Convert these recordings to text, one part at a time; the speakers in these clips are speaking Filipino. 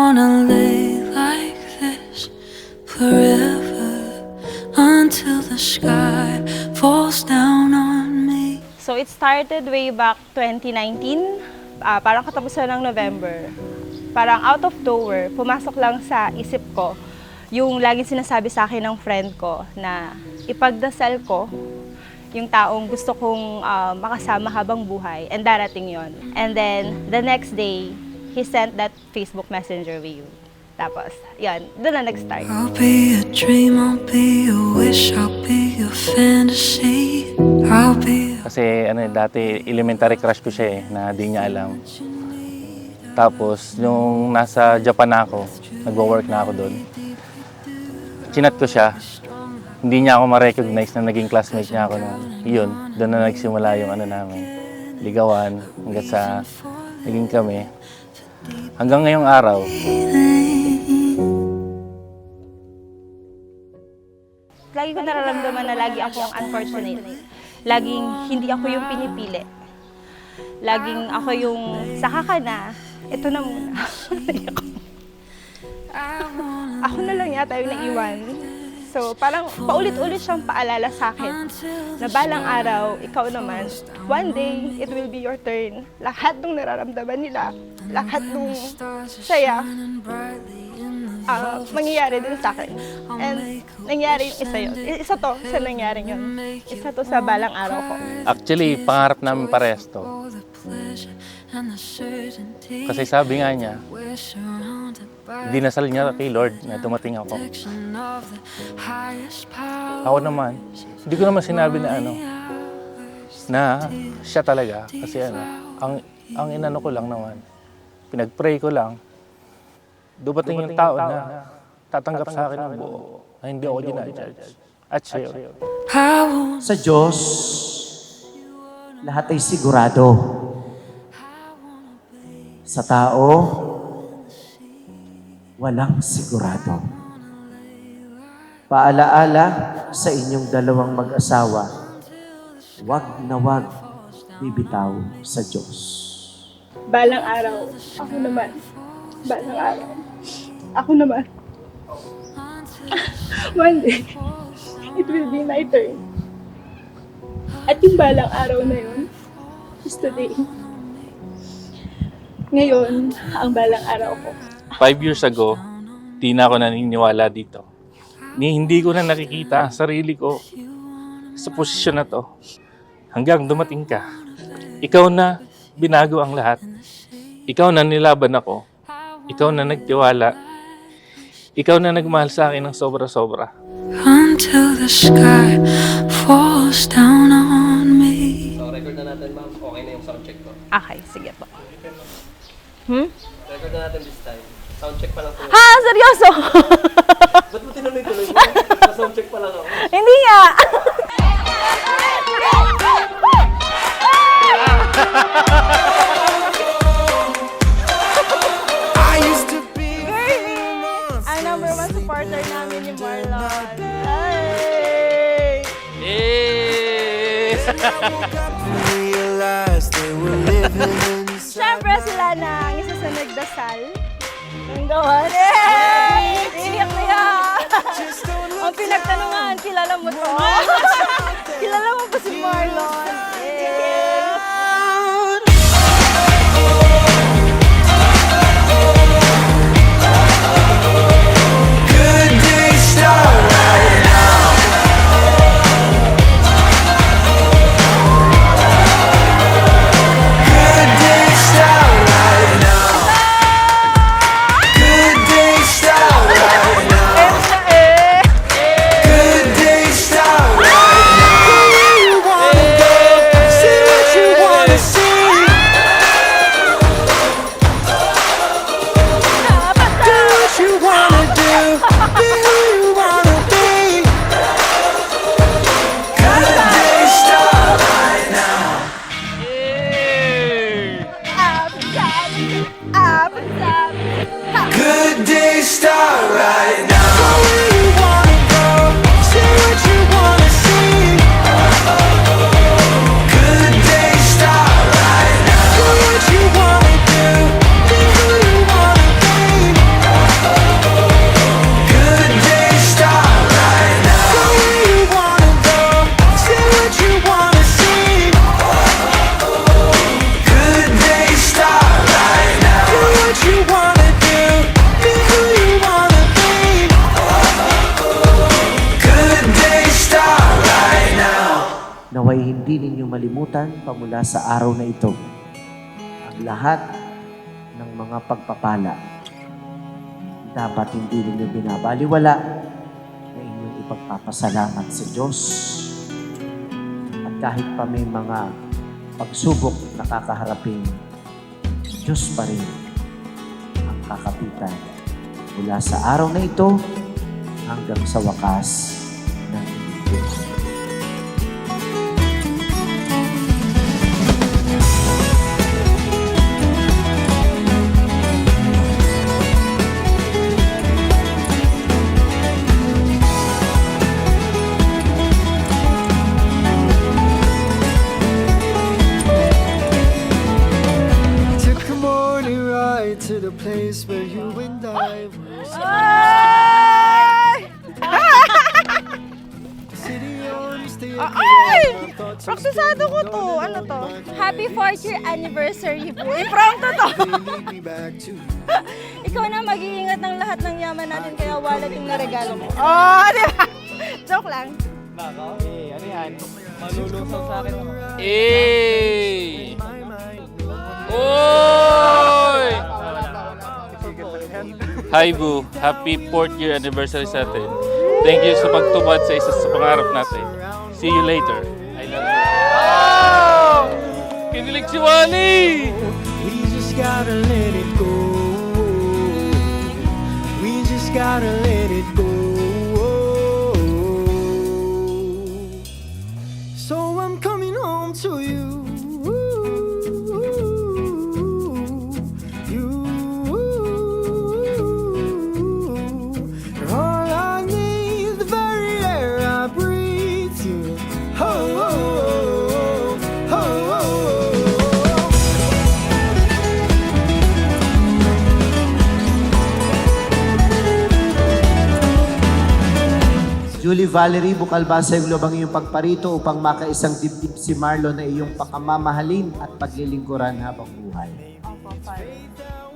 wanna lay like this forever until the sky falls down on me. So it started way back 2019, parang katapusan ng November. Parang out of nowhere, pumasok lang sa isip ko yung laging sinasabi sa akin ng friend ko na ipagdasal ko yung taong gusto kong makasama habang buhay, and darating yon. And then, the next day, he sent that Facebook Messenger with you. Tapos, yan, doon na nag-start. I'll be a dream, I'll be a wish, I'll be a fantasy, I'll be a... Kasi dati elementary crush ko siya na di niya alam. Tapos, nung nasa Japan na ako, nagwo-work na ako doon, chinat ko siya. Hindi niya ako ma-recognize na naging classmate niya ako noon. Yun, doon na nagsimula yung namin, ligawan, hanggang sa naging kami. Hanggang ngayong araw. Lagi ko nararamdaman na lagi akong unfortunate. Laging hindi ako yung pinipili. Laging ako yung saka ka na, ito na muna. Ako na lang yata yung naiwan. So parang paulit-ulit siyang paalala sa akin na balang araw, ikaw naman, one day, it will be your turn. Lahat ng nararamdaman nila, lahat ng saya, mangyayari din sa akin. And nangyari yung isa yun. Isa to sa nangyari yun. Isa to sa balang araw ko. Actually, pangarap namin parehas to. Kasi sabi nga niya, dinasal niya kay Lord na dumating ako. Ako naman, hindi ko naman sinabi na na siya talaga. Kasi ang inano ko lang naman, pinag-pray ko lang, dumating yung tao na tatanggap sa akin ng buo, na hindi ako ginajudge. At siya yun. Sa Diyos, lahat ay sigurado. Sa tao, walang sigurado. Paalaala sa inyong dalawang mag-asawa, wag na wag bibitaw sa Diyos. Balang araw, ako naman. Balang araw, ako naman. One day, it will be my turn. At yung balang araw na yun is today. Ngayon, ang balang araw ko. 5 years ago, di na ako naniniwala dito. Hindi ko na nakikita sarili ko sa posisyon na to. Hanggang dumating ka. Ikaw na binago ang lahat. Ikaw na nilaban ako. Ikaw na nagtiwala. Ikaw na nagmahal sa akin ng sobra-sobra. Until the sky falls down on me. So, record na natin, ma'am. Okay na yung soundcheck ko. Okay, sige po. Record na natin this time. Soundcheck pa lang po. Ha? Seryoso? Ba't mo tinuloy-tuloy mo? Soundcheck pa lang ako. Hindi nga. Ang number one supporter namin ni Marlon. Ay! Siyempre sila na ang isa sa nagdasal. Ang gawan. Iiyak na yan. Ang pinagtanungan, kilala mo to? Kilala mo ba si Marlon? hindi ninyo malimutan pamula sa araw na ito ang lahat ng mga pagpapala. Dapat hindi ninyo binabaliwala na inyong ipagpapasalamat sa Diyos. At kahit pa may mga pagsubok na kakaharapin, Diyos pa rin ang kakapitan mula sa araw na ito hanggang sa wakas ng inyong buhay. Took a morning ride to the place where you and I were. City on the Ay! Proktusado ko to. Ano to? Happy 4th year anniversary, boy. From to to. lead me back to you. Ikaw na mag-iingat ng lahat ng yaman natin kaya wallet yung naregalo mo. Oh, di ba? Joke lang. Nako, ano yan? Malulusaw sa akin. Oy! Hi Boo, happy 4th year anniversary sa atin. Thank you sa pagtupad sa isa sa pangarap natin. See you later. I love you. Oh! Kinilig si Wally! We just gotta let it go. We just gotta let it go. So I'm coming home to you. You're all I need, the very air I breathe. You. Oh, oh, oh, oh, oh. Julie Valerie, bukal ba sa iyong loob ang iyong pagparito upang makaisang dibdib si Marlon na iyong pakamamahalin at paglilingkuran habang buhay?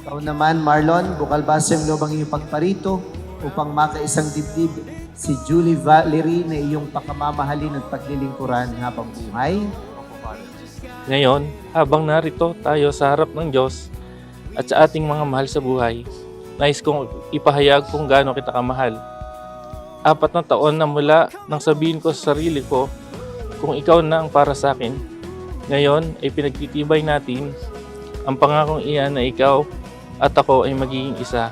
Ikaw naman, Marlon, bukal ba sa iyong loob ang iyong pagparito upang makaisang dibdib si Julie Valerie na iyong pakamamahalin at paglilingkuran habang buhay? Ngayon, habang narito tayo sa harap ng Diyos at sa ating mga mahal sa buhay, nais kong ipahayag kung gaano kita kamahal. 4 na taon na mula nang sabihin ko sa sarili ko kung ikaw na ang para sa akin. Ngayon ay pinagtitibay natin ang pangakong iyan na ikaw at ako ay magiging isa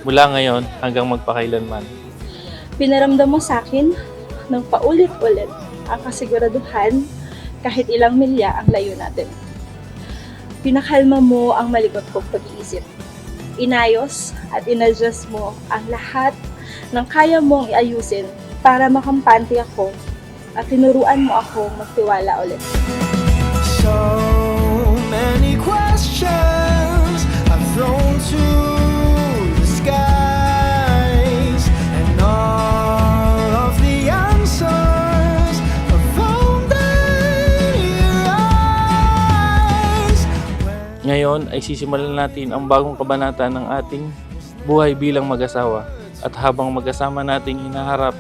mula ngayon hanggang magpakailanman. Pinaramdam mo sa akin ng paulit-ulit ang kasiguraduhan kahit ilang milya ang layo natin. Pinakalma mo ang malikot kong pag-iisip. Inayos at inadjust mo ang lahat ng kaya mong iayusin para makampante ako at tinuruan mo akong magtiwala ulit. So many questions I've thrown to the skies, and all of the answers are found in your eyes. Ngayon ay sisimulan natin ang bagong kabanata ng ating buhay bilang mag-asawa. At habang magkasama nating hinaharap,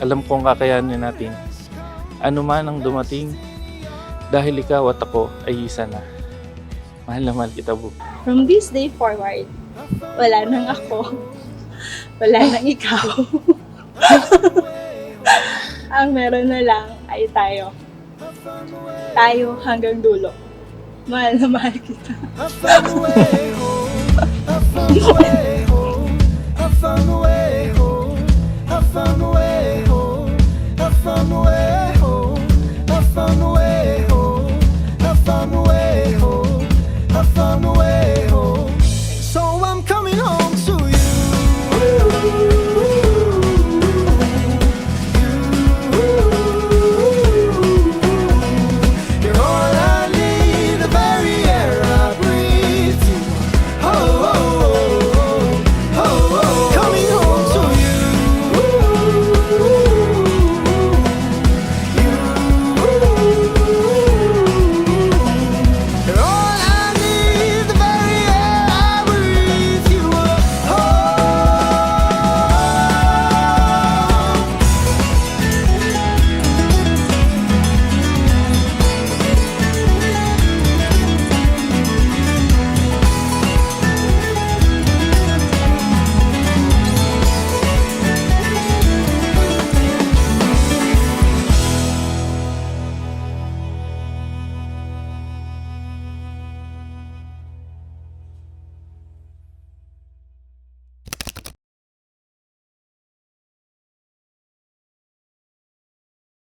alam kong kakayanin natin. Ano man ang dumating, dahil ikaw at ako ay isa na. Mahal na mahal kita, Bu. From this day forward, wala nang ako, wala nang ikaw. Ang meron na lang ay tayo. Tayo hanggang dulo. Mahal na mahal kita. I found a way home. I found a way home. I found a way